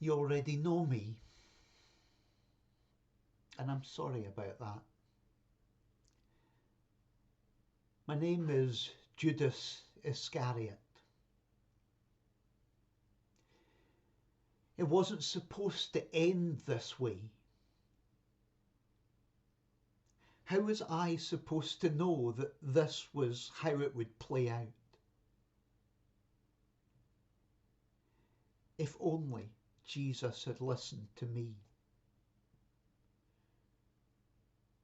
You already know me, and I'm sorry about that. My name is Judas Iscariot. It wasn't supposed to end this way. How was I supposed to know that this was how it would play out? If only Jesus had listened to me.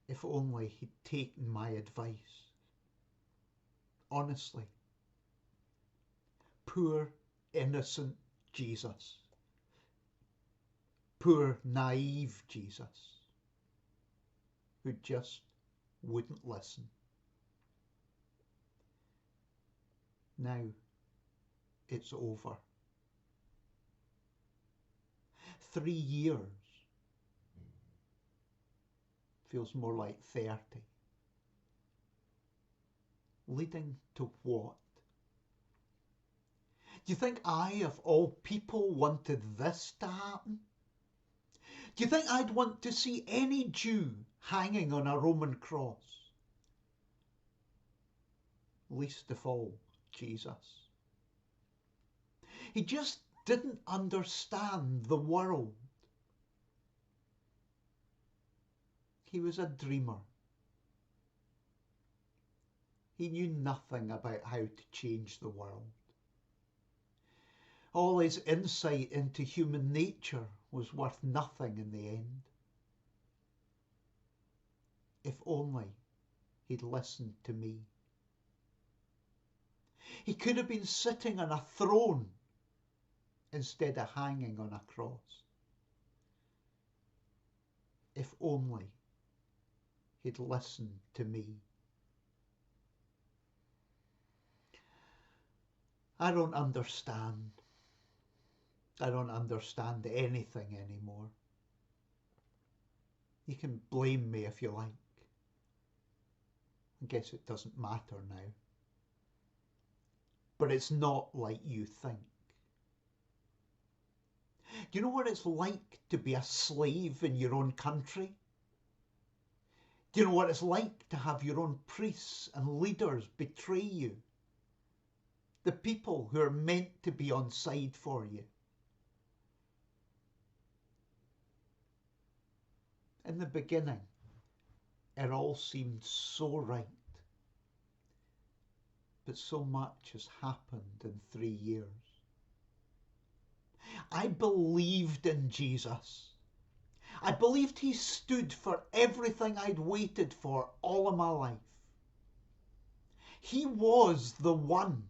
If only he'd taken my advice. Honestly, poor innocent Jesus. Poor naive Jesus, who just wouldn't listen. Now it's over. 3 years feels more like 30. Leading to what? Do you think I, of all people, wanted this to happen? Do you think I'd want to see any Jew hanging on a Roman cross? Least of all, Jesus. He just didn't understand the world. He was a dreamer. He knew nothing about how to change the world. All his insight into human nature was worth nothing in the end. If only he'd listened to me. He could have been sitting on a throne instead of hanging on a cross. If only he'd listened to me. I don't understand. I don't understand anything anymore. You can blame me if you like. I guess it doesn't matter now. But it's not like you think. Do you know what it's like to be a slave in your own country? Do you know what it's like to have your own priests and leaders betray you? The people who are meant to be on side for you. In the beginning, it all seemed so right. But so much has happened in 3 years. I believed in Jesus. I believed he stood for everything I'd waited for all of my life. He was the one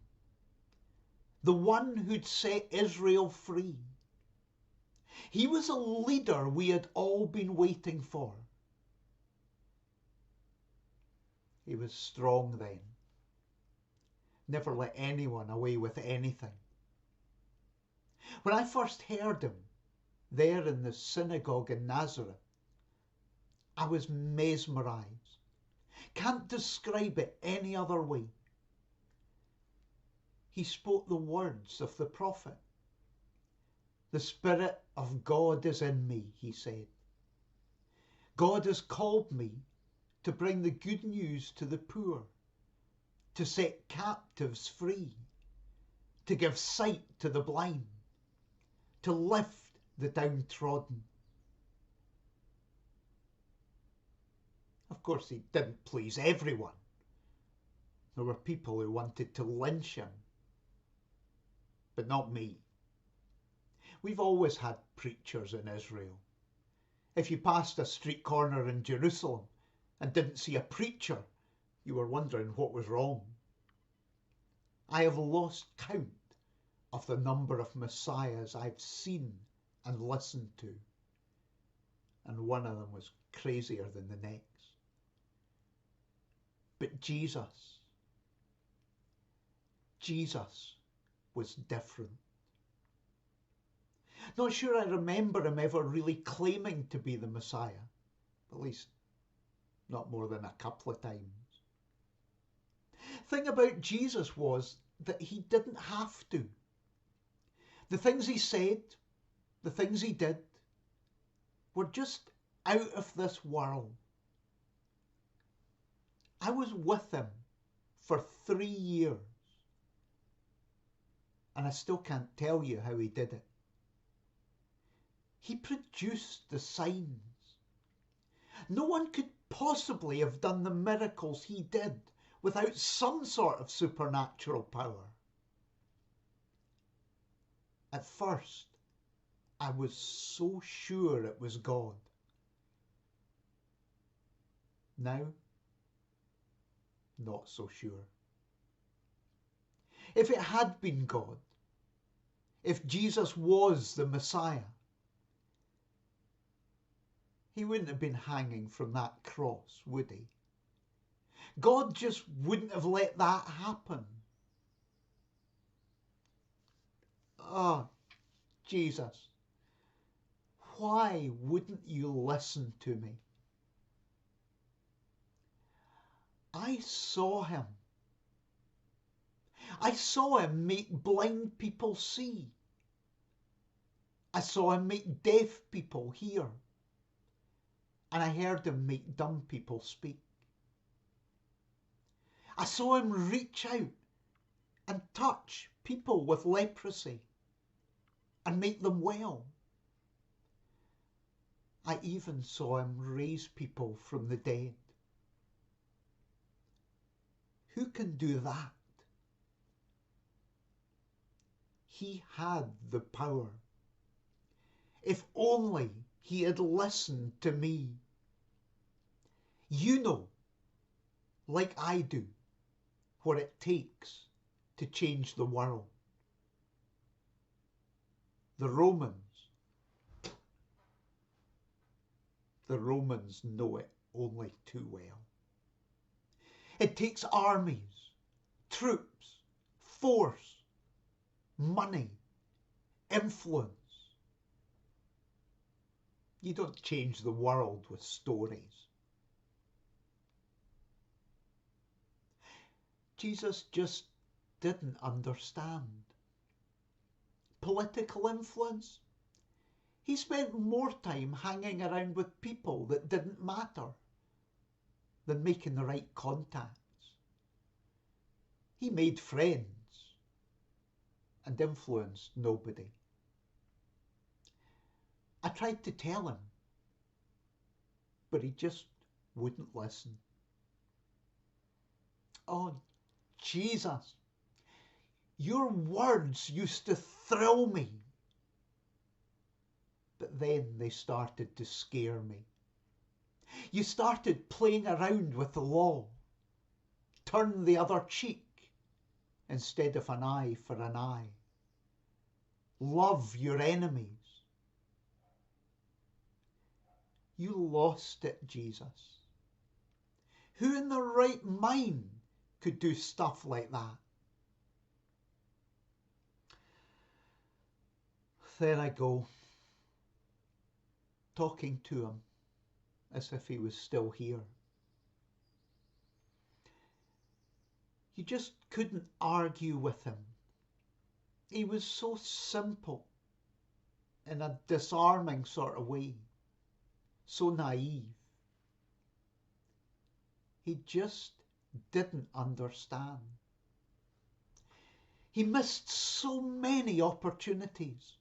who'd set Israel free. He was a leader we had all been waiting for. He was strong then. Never let anyone away with anything. When I first heard him there in the synagogue in Nazareth, I was mesmerised. Can't describe it any other way. He spoke the words of the prophet. The Spirit of God is in me, he said. God has called me to bring the good news to the poor, to set captives free, to give sight to the blind, to lift the downtrodden. Of course, he didn't please everyone. There were people who wanted to lynch him, but not me. We've always had preachers in Israel. If you passed a street corner in Jerusalem and didn't see a preacher, you were wondering what was wrong. I have lost count of the number of messiahs I've seen and listened to, and one of them was crazier than the next. But Jesus was different. Not sure I remember him ever really claiming to be the Messiah, at least not more than a couple of times. The thing about Jesus was that he didn't have to. The things he said, the things he did, were just out of this world. I was with him for 3 years, and I still can't tell you how he did it. He produced the signs. No one could possibly have done the miracles he did without some sort of supernatural power. At first, I was so sure it was God. Now, not so sure. If it had been God, if Jesus was the Messiah, he wouldn't have been hanging from that cross, would he? God just wouldn't have let that happen. Oh, Jesus, why wouldn't you listen to me? I saw him. I saw him make blind people see. I saw him make deaf people hear. And I heard him make dumb people speak. I saw him reach out and touch people with leprosy and make them well. I even saw him raise people from the dead. Who can do that? He had the power. If only he had listened to me. You know, like I do, what it takes to change the world. The Romans know it only too well. It takes armies, troops, force, money, influence. You don't change the world with stories. Jesus just didn't understand. Political influence? He spent more time hanging around with people that didn't matter than making the right contacts. He made friends and influenced nobody. I tried to tell him, but he just wouldn't listen. Oh, Jesus, your words used to thrill me, but then they started to scare me. You started playing around with the law. Turn the other cheek instead of an eye for an eye. Love your enemies. You lost it, Jesus. Who in their right mind could do stuff like that? There I go, talking to him as if he was still here. You just couldn't argue with him. He was so simple in a disarming sort of way, so naive. He just didn't understand. He missed so many opportunities.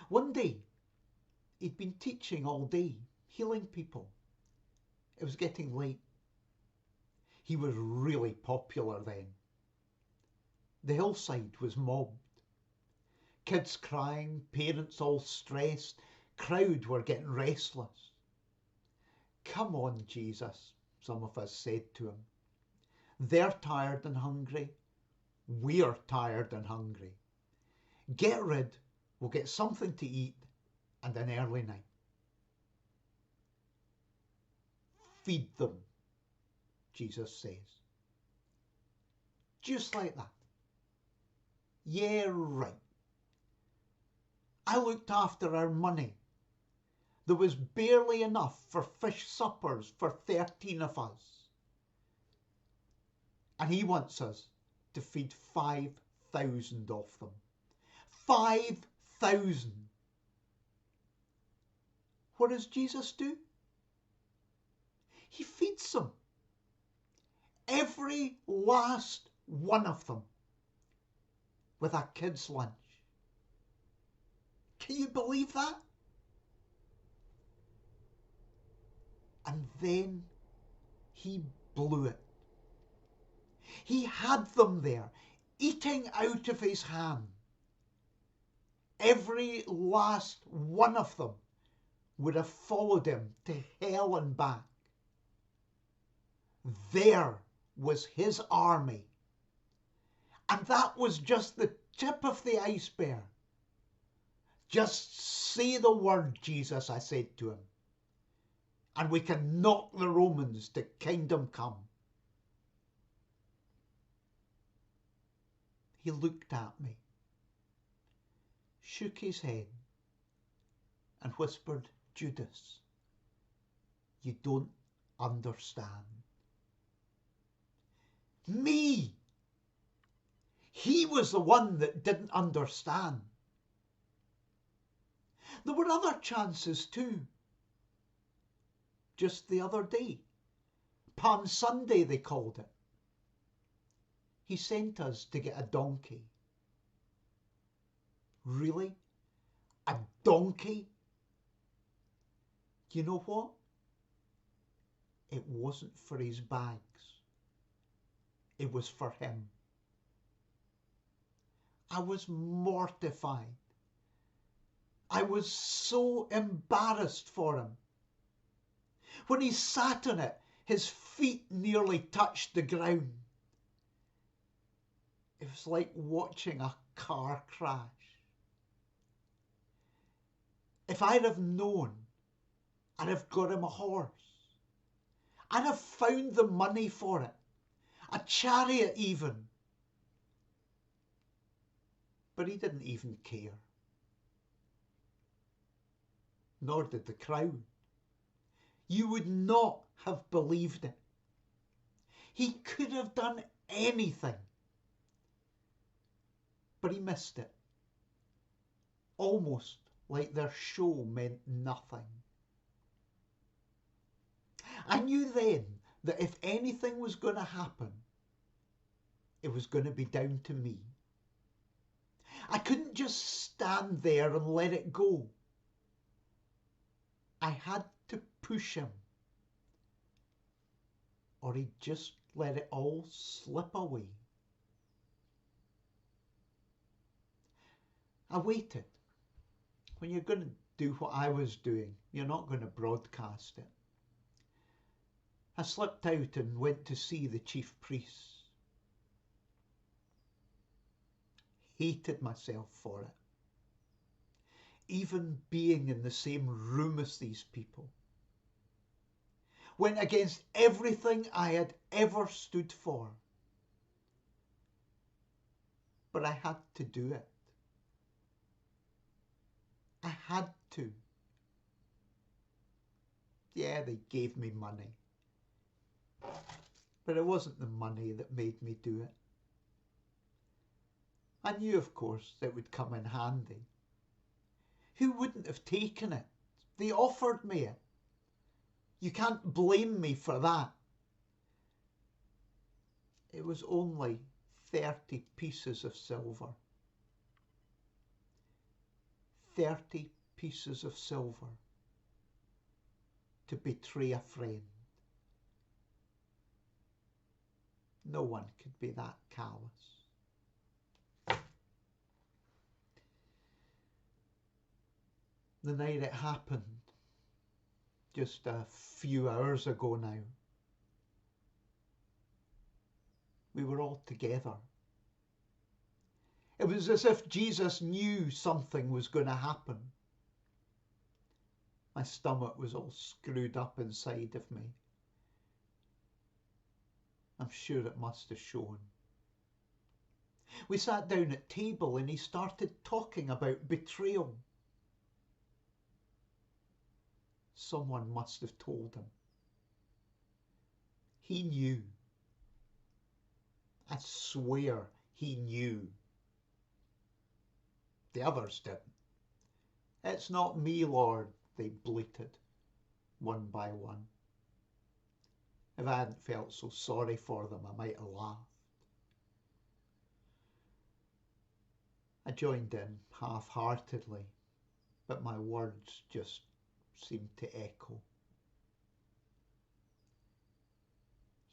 One day, he'd been teaching all day, healing people. It was getting late. He was really popular then. The hillside was mobbed. Kids crying, parents all stressed, crowd were getting restless. Come on, Jesus, some of us said to him. They're tired and hungry. We're tired and hungry. Get rid, we'll get something to eat and an early night. Feed them, Jesus says. Just like that. Yeah, right. I looked after our money. There was barely enough for fish suppers for 13 of us. And he wants us to feed 5,000 of them. 5,000 what does Jesus do? He feeds them. Every last one of them with a kid's lunch. Can you believe that? And then he blew it. He had them there, eating out of his hand. Every last one of them would have followed him to hell and back. There was his army. And that was just the tip of the iceberg. Just say the word, Jesus, I said to him, and we can knock the Romans to kingdom come. He looked at me, shook his head, and whispered, Judas, you don't understand. Me! He was the one that didn't understand. There were other chances too. Just the other day, Palm Sunday they called it, he sent us to get a donkey. Really? A donkey? You know what? It wasn't for his bags. It was for him. I was mortified. I was so embarrassed for him. When he sat on it, his feet nearly touched the ground. It was like watching a car crash. If I'd have known, I'd have got him a horse. I'd have found the money for it. A chariot even. But he didn't even care. Nor did the crowd. You would not have believed it. He could have done anything. But he missed it. Almost like their show meant nothing. I knew then that if anything was going to happen, it was going to be down to me. I couldn't just stand there and let it go. I had to push him, or he'd just let it all slip away. I waited. When you're going to do what I was doing, you're not going to broadcast it. I slipped out and went to see the chief priest. Hated myself for it. Even being in the same room as these people. Went against everything I had ever stood for. But I had to do it. I had to. Yeah, they gave me money. But it wasn't the money that made me do it. I knew, of course, it would come in handy. Who wouldn't have taken it? They offered me it. You can't blame me for that. It was only 30 pieces of silver. 30 pieces of silver to betray a friend. No one could be that callous. The night it happened, just a few hours ago now, we were all together. It was as if Jesus knew something was going to happen. My stomach was all screwed up inside of me. I'm sure it must have shown. We sat down at table and he started talking about betrayal. Someone must have told him. He knew. I swear he knew. The others didn't. It's not me, Lord, they bleated, one by one. If I hadn't felt so sorry for them, I might have laughed. I joined in half-heartedly, but my words just seemed to echo.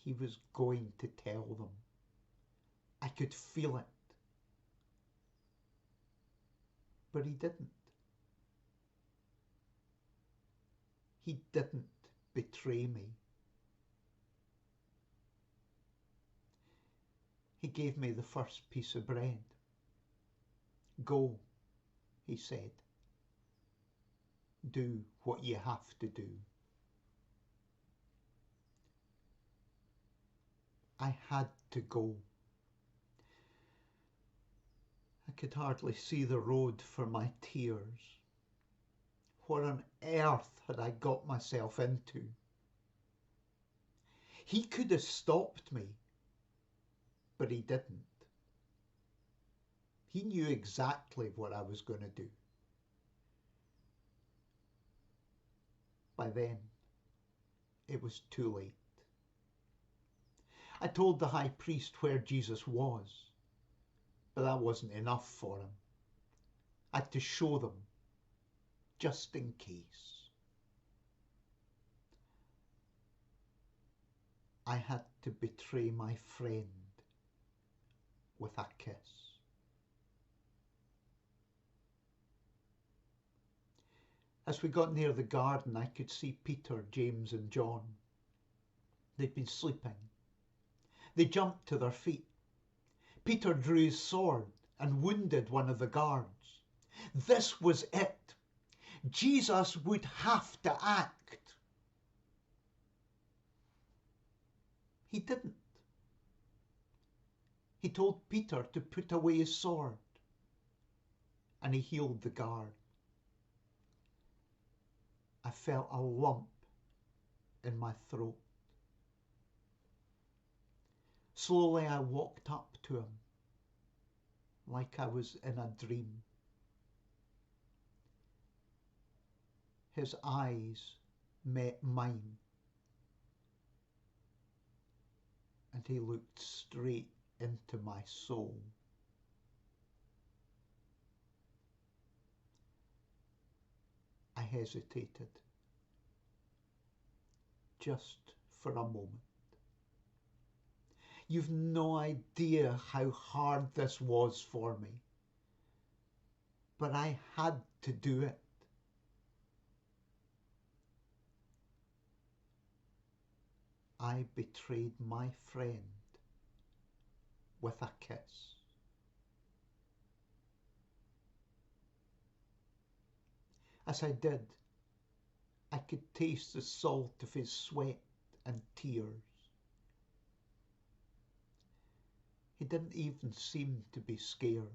He was going to tell them. I could feel it. But he didn't. He didn't betray me. He gave me the first piece of bread. Go, he said. Do what you have to do. I had to go. I could hardly see the road for my tears. What on earth had I got myself into? He could have stopped me, but he didn't. He knew exactly what I was going to do. By then, it was too late. I told the high priest where Jesus was, but that wasn't enough for him. I had to show them, just in case. I had to betray my friend with a kiss. As we got near the garden, I could see Peter, James and John. They'd been sleeping. They jumped to their feet. Peter drew his sword and wounded one of the guards. This was it. Jesus would have to act. He didn't. He told Peter to put away his sword, and he healed the guard. I felt a lump in my throat. Slowly I walked up to him, like I was in a dream. His eyes met mine, and he looked straight into my soul. I hesitated, just for a moment. You've no idea how hard this was for me, but I had to do it. I betrayed my friend with a kiss. As I did, I could taste the salt of his sweat and tears. He didn't even seem to be scared.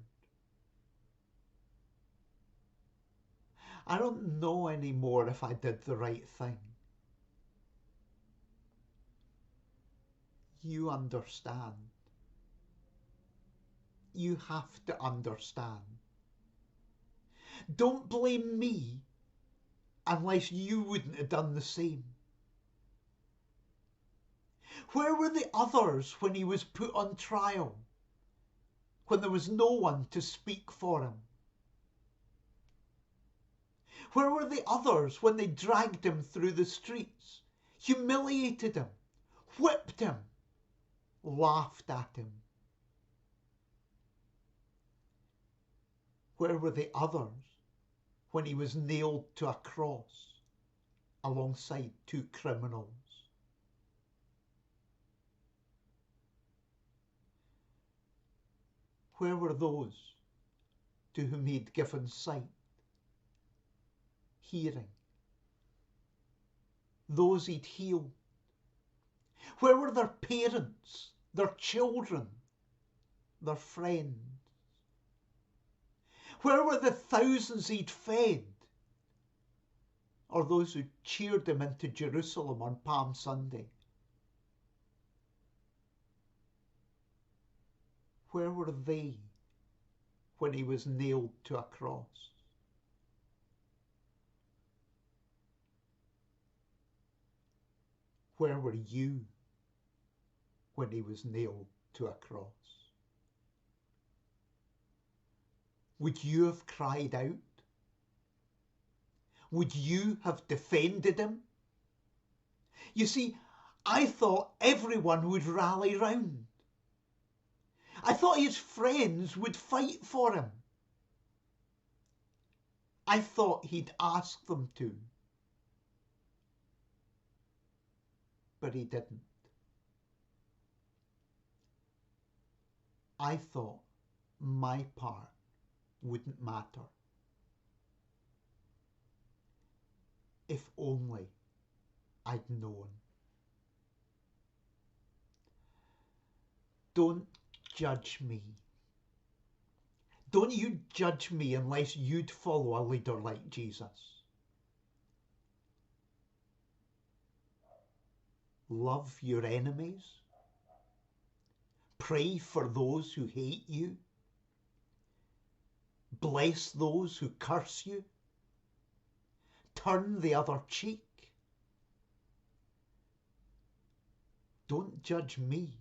I don't know anymore if I did the right thing. You understand. You have to understand. Don't blame me unless you wouldn't have done the same. Where were the others when he was put on trial? When there was no one to speak for him? Where were the others when they dragged him through the streets, humiliated him, whipped him, laughed at him? Where were the others when he was nailed to a cross alongside two criminals? Where were those to whom he'd given sight, hearing, those he'd healed? Where were their parents, their children, their friends? Where were the thousands he'd fed, or those who cheered him into Jerusalem on Palm Sunday? Where were they when he was nailed to a cross? Where were you when he was nailed to a cross? Would you have cried out? Would you have defended him? You see, I thought everyone would rally round. I thought his friends would fight for him. I thought he'd ask them to. But he didn't. I thought my part wouldn't matter. If only I'd known. Don't judge me. Don't you judge me unless you'd follow a leader like Jesus. Love your enemies. Pray for those who hate you. Bless those who curse you. Turn the other cheek. Don't judge me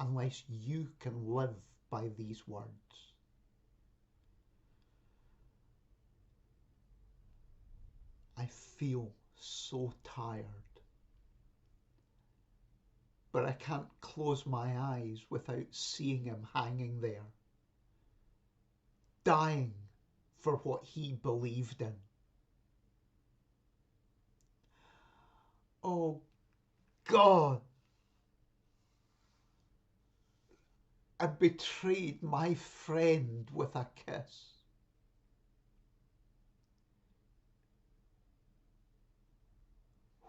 unless you can live by these words. I feel so tired, but I can't close my eyes without seeing him hanging there, dying for what he believed in. Oh God, I betrayed my friend with a kiss.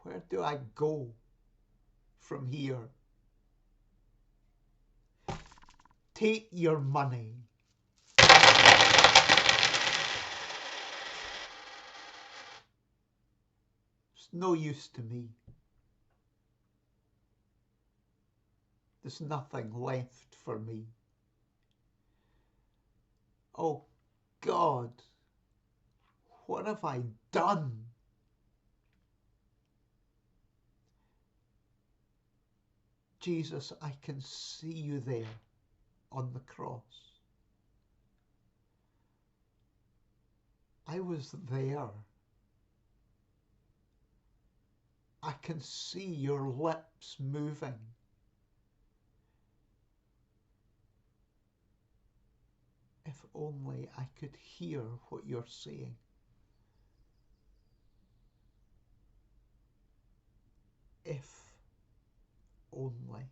Where do I go from here? Take your money. It's no use to me. There's nothing left for me. Oh God, what have I done? Jesus, I can see you there on the cross. I was there. I can see your lips moving. If only I could hear what you're saying. If only.